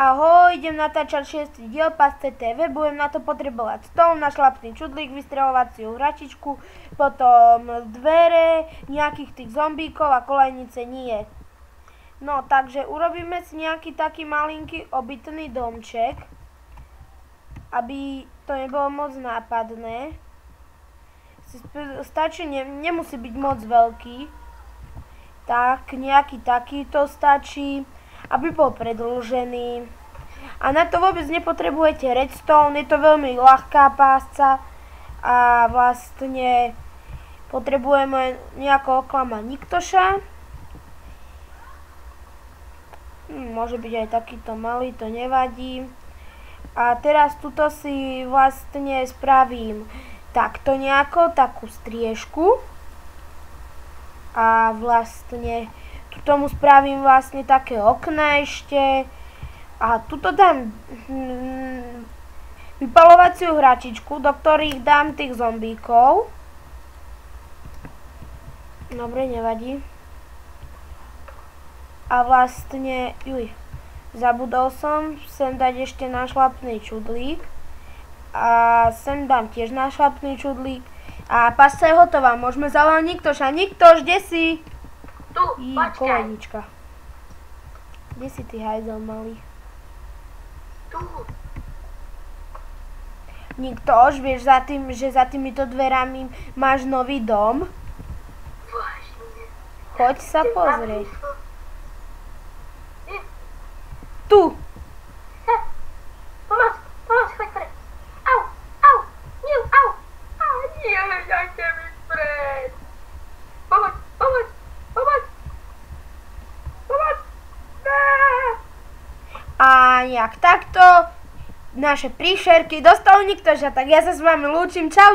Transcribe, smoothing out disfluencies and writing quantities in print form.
Ahoj, idem natáčať 6. diel Pasce TV, budem na to potrebovať stôl, našlapný čudlík, vystreľovaciu hračičku, potom dvere, nejakých tých zombíkov a kolejnice nie. No, takže urobíme si nejaký taký malinký obytný domček, aby to nebolo moc nápadné. Stačí, nemusí byť moc veľký, tak nejaký takýto stačí, aby bol predĺžený. A na to vôbec nepotrebujete redstone, je to veľmi ľahká pásca a vlastne potrebujeme nejako oklamať niktoša. Môže byť aj takýto malý, to nevadí. A teraz tuto si vlastne spravím takto nejako, takú striežku. A vlastne tu tomu spravím vlastne také okna ešte. A tuto dám vypaľovaciu hračičku, do ktorých dám tých zombíkov. Dobre, nevadí. A vlastne, zabudol som sem dať ešte našlapný čudlík. A sem dám tiež našlapný čudlík. A pasca je hotová, môžeme zavolať Niktoša. Niktoš, kde si? Tu, počkaj. Kolejnička. Kde si ty hajzel malý? Tu. Niktoš, vieš že za týmito dverami máš nový dom? Vážne. Choď sa pozrieť. Tu. Pomoc, choď preč. Au, au. Nie, dajte mi preč. Pomoc. A nejak takto naše príšerky dostal Niktoša, tak ja sa s vami lúčim, čau.